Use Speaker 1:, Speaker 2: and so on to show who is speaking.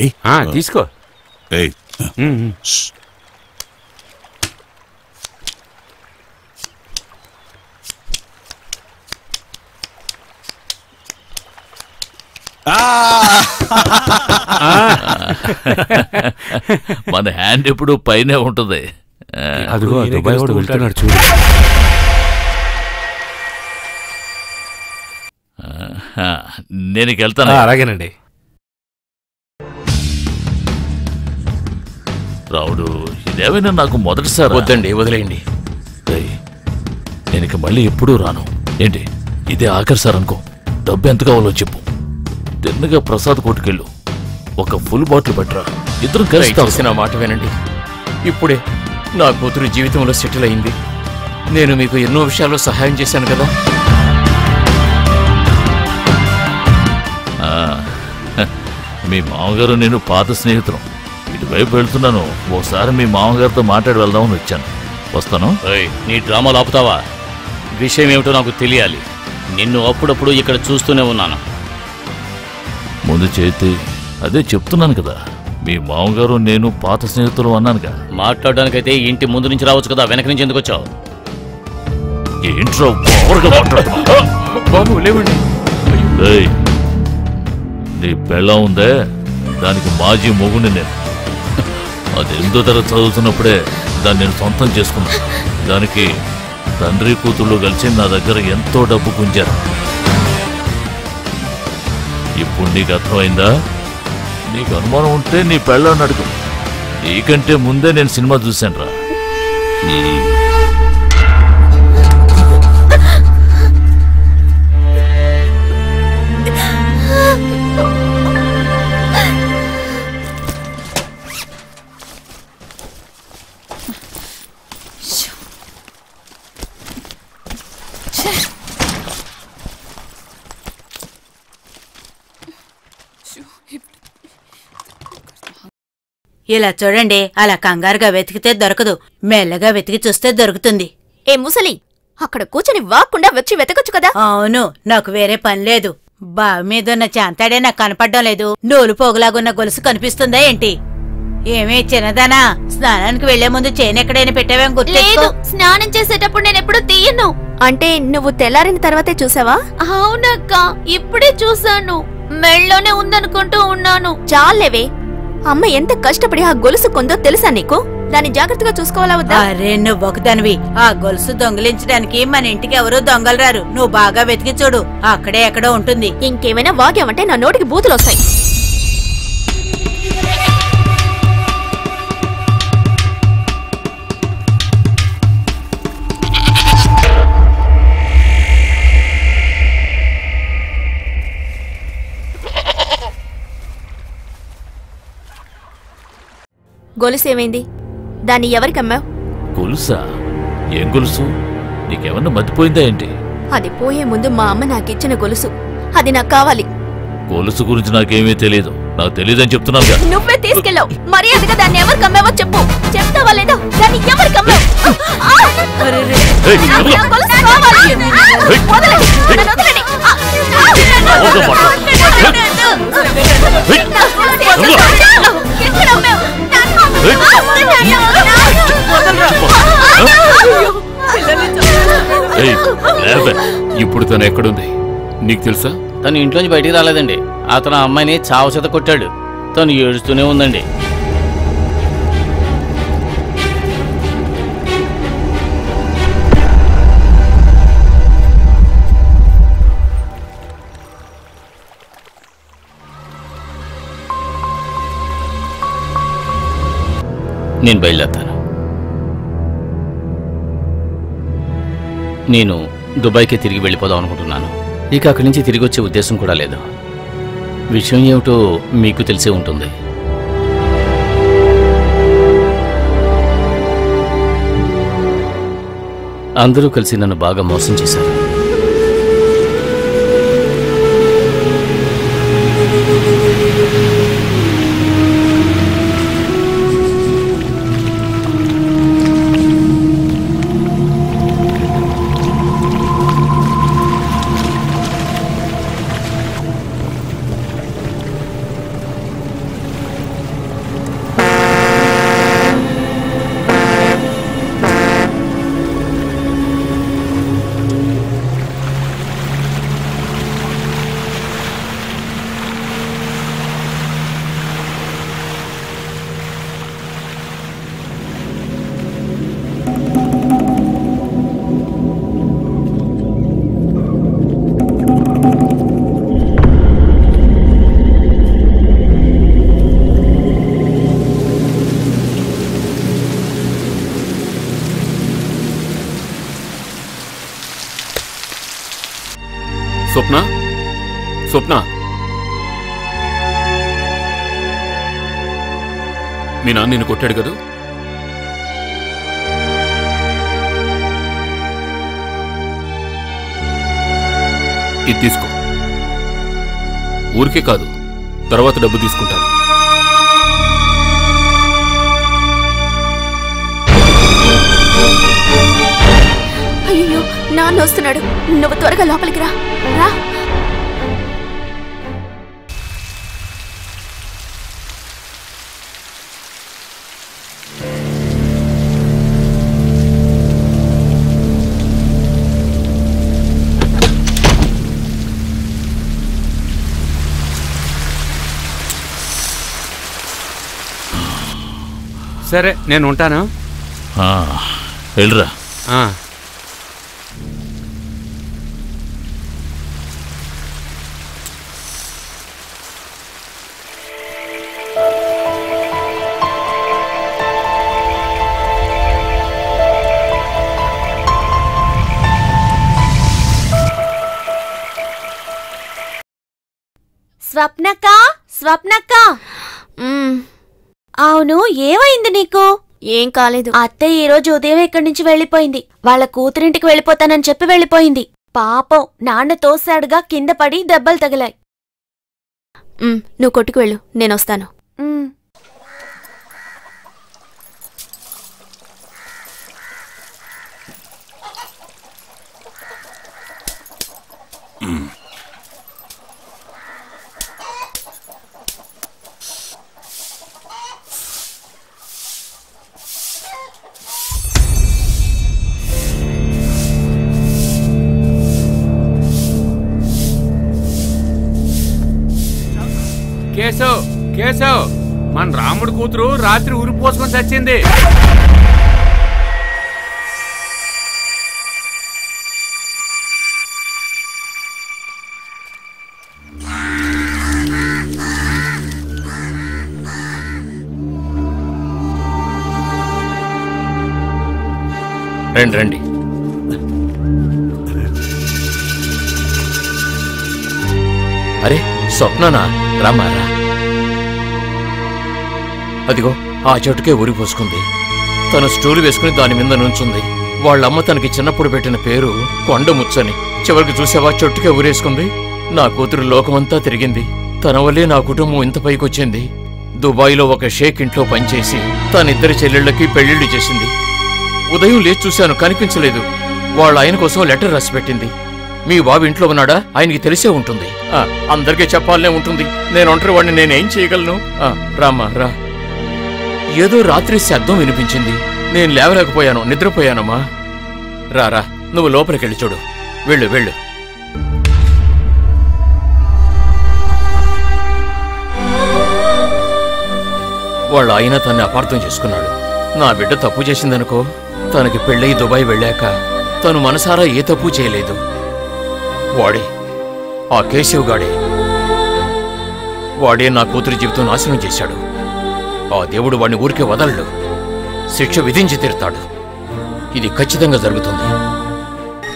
Speaker 1: ఏంటి
Speaker 2: తీసుకో.
Speaker 3: మన హ్యాండ్ ఎప్పుడు పైనే ఉంటుంది.
Speaker 2: అదిగో దుబాయ్ వాడు వెళ్తున్నాడు చూడు.
Speaker 3: నేను వెళ్తాను.
Speaker 2: అలాగేనండి.
Speaker 3: రావుడు, ఇదేమైనా నాకు మొదటిసారి.
Speaker 4: వద్దండి, వదిలేయండి.
Speaker 3: నేను మళ్ళీ ఎప్పుడూ రాను. ఏంటి ఇదే ఆఖరిసారి అనుకో. డబ్బు ఎంత కావాలో చెప్పు. తిన్నగా ప్రసాద్ కొట్టుకెళ్ళు. ఒక ఫుల్ బాటిల్ పెట్టరా. ఇద్దరు కలిసి
Speaker 4: నా మాట వినండి. ఇప్పుడే నా కూతురు జీవితంలో సెటిల్ అయింది. నేను మీకు ఎన్నో విషయాల్లో సహాయం చేశాను కదా.
Speaker 3: మీ మామగారు నేను పాత స్నేహితులు. ఇటువైపు వెళ్తున్నాను. ఒకసారి మీ మామగారితో మాట్లాడి వెళ్దామని వచ్చాను. వస్తాను.
Speaker 4: నీ డ్రామాలు ఆపుతావా? విషయం ఏమిటో నాకు తెలియాలి. నిన్ను అప్పుడప్పుడు ఇక్కడ చూస్తూనే ఉన్నాను.
Speaker 3: ముందు చేతి అదే చెప్తున్నాను కదా. మీ మామగారు నేను పాత స్నేహితులు అన్నానుగా.
Speaker 4: మాట్లాడడానికైతే ఇంటి ముందు నుంచి రావచ్చు కదా, వెనక నుంచి ఎందుకు వచ్చావు?
Speaker 3: ఏంట్రా ఓవర్గా మాట్లాడుతున్నా?
Speaker 4: బాబు లేవండి.
Speaker 3: నీ పెళ్ళం ఉందే, దానికి మాజీ మొగుని నేను. అది 8వ తరగతి చదువుతున్నప్పుడే దాన్ని నేను సొంతం చేసుకున్నాను. దానికి తండ్రి కూతుళ్ళు కలిసి నా దగ్గర ఎంతో డబ్బు గుంజారు. ఇప్పుడు నీకు అర్థమైందా? నీకు అనుమానం ఉంటే నీ పెళ్ళాన్ని అడుగు. నీకంటే ముందే నేను సినిమా చూశాను రా.
Speaker 5: ఇలా చూడండి, అలా కంగారుగా వెతికితే దొరకదు. మెల్లగా వెతికి చూస్తే దొరుకుతుంది.
Speaker 6: ఏ ముసలి, అక్కడ కూర్చొని వాక్కుండా వచ్చి వెతకొచ్చు కదా.
Speaker 5: అవును, నాకు వేరే పని లేదు. బావి మీదున్న చాంతాడే నాకు కనపడ్డం లేదు. నూలు పోగులాగున్న గొలుసు కనిపిస్తుందా ఏంటి? ఏమే చిన్నదానా, స్నానానికి వెళ్లే ముందు చైన్ ఎక్కడైనా పెట్టావేం గుర్తు?
Speaker 6: స్నానం చేసేటప్పుడు నేనెప్పుడు తీయను. అంటే నువ్వు తెల్లారిన తర్వాతే చూసావా? అవునక్క, ఇప్పుడే చూసాను. మెళ్ళలోనే ఉందనుకుంటూ ఉన్నాను. చాలేవే, అమ్మ ఎంత కష్టపడి ఆ గొలుసు కొందో తెలుసా నీకు? దాన్ని జాగ్రత్తగా చూసుకోవాలా వద్దా?
Speaker 5: అరే నువ్వు ఒకదానివి. ఆ గొలుసు దొంగిలించడానికి మన ఇంటికి ఎవరూ దొంగలు రారు. నువ్వు బాగా వెతికి చూడు, అక్కడే ఎక్కడో ఉంటుంది.
Speaker 6: ఇంకేమైనా వాగామంటే నా నోటికి బూతులు వస్తాయి. గొలుసు ఏమైంది? దాన్ని ఎవరికమ్మావు?
Speaker 3: గొలుసా? ఏం గొలుసు? నీకేమన్నా మర్చిపోయిందా ఏంటి?
Speaker 6: అది పోయే ముందు మా అమ్మ నాకిచ్చిన గొలుసు. అది నాకు కావాలి.
Speaker 3: గొలుసు గురించి నాకేమీ తెలియదు. నాకు తెలియదని చెప్తున్నాను.
Speaker 6: నువ్వే తీసుకెళ్ళావు. మర్యాదగా దాన్ని ఎవరికమ్మావో చెప్పు. చెప్తావా లేదా? దాన్ని ఎవరికమ్మావు?
Speaker 4: ఇప్పుడు తను ఎక్కడుంది నీకు తెలుసా? తను ఇంట్లోంచి బయటికి రాలేదండి. అతను అమ్మాయిని చావు చేత కొట్టాడు. తను ఏడుస్తూనే ఉందండి. నేను బయలుదేరుతాను. నేను దుబాయ్కి తిరిగి వెళ్ళిపోదాం అనుకుంటున్నాను. ఇక అక్కడి నుంచి తిరిగి వచ్చే ఉద్దేశం కూడా లేదు. విషయం ఏమిటో మీకు తెలిసే ఉంటుంది. అందరూ కలిసి నన్ను బాగా మోసం చేశారు.
Speaker 1: స్వప్న స్వప్న మీ నాన్న నిన్ను కొట్టాడు కదా? ఇది తీసుకో. ఊరికే కాదు, తర్వాత డబ్బు తీసుకుంటాను.
Speaker 6: అయ్యో నాన్న వస్తున్నాడు, నువ్వు త్వరగా లోపలికి రా. రా.
Speaker 2: సరే నేను ఉంటాను.
Speaker 3: వెళ్ళరా.
Speaker 6: స్వప్నక్క, స్వప్నక్క. అవును, ఏమైంది నీకు? ఏం కాలేదు. అత్తయ్య ఈ రోజు ఉదయం ఇక్కడి నుంచి వెళ్ళిపోయింది. వాళ్ళ కూతురింటికి వెళ్ళిపోతానని చెప్పి వెళ్ళిపోయింది. పాపం నాన్న తోసాడుగా కింద పడి దెబ్బలు తగిలాయి. నువ్వు కొట్టుకు వెళ్ళు, నేనొస్తాను.
Speaker 2: కేశవ్, కేశవ్, మన రాముడు కూతురు రాత్రి ఉరి పోసుకొని చచ్చింది.
Speaker 4: రండి రండి. అరే స్వప్ననా, రామారా. అదిగో ఆ చెట్టుకే ఊరి పోసుకుంది. తను స్టూలు వేసుకుని దాని మీద నుంచుంది. వాళ్ళమ్మ తనకి చిన్నప్పుడు పెట్టిన పేరు కొండముచ్చని. చివరికి చూసావా, చెట్టుకే ఊరేసుకుంది. నా కూతురు లోకమంతా తిరిగింది. తన వల్లే నా కుటుంబం ఇంత పైకొచ్చింది. దుబాయ్లో ఒక షేక్ ఇంట్లో పనిచేసి తనిద్దరి చెల్లెళ్ళకి పెళ్లిళ్లు చేసింది. ఉదయం లేచి చూశాను, కనిపించలేదు. వాళ్ళ ఆయన కోసం లెటర్ రాసి పెట్టింది. మీ బాబు ఇంట్లో ఉన్నాడా? ఆయనకి తెలిసే ఉంటుంది. అందరికీ చెప్పాలనే ఉంటుంది. నేను ఒంటరి వాడిని, నేనేం చేయగలను? రామ్మా రా. ఏదో రాత్రి శబ్దం వినిపించింది. నేను లేవలేకపోయాను, నిద్రపోయానమ్మా. రారా, నువ్వు లోపలికెళ్ళి చూడు. వెళ్ళు వెళ్ళు. వాళ్ళ ఆయన తన్ని అపార్థం చేసుకున్నాడు. నా బిడ్డ తప్పు చేసిందనుకో. తనకి పెళ్ళై దుబాయ్ వెళ్ళాక తను మనసారా ఏ తప్పు చేయలేదు. వాడే, ఆ కేశవ్ గాడే, వాడే నా కూతురి జీవితం నాశనం చేశాడు. ఆ దేవుడు వాడిని ఊరికే వదలడు, శిక్ష విధించి తీరుతాడు. ఇది ఖచ్చితంగా జరుగుతుంది.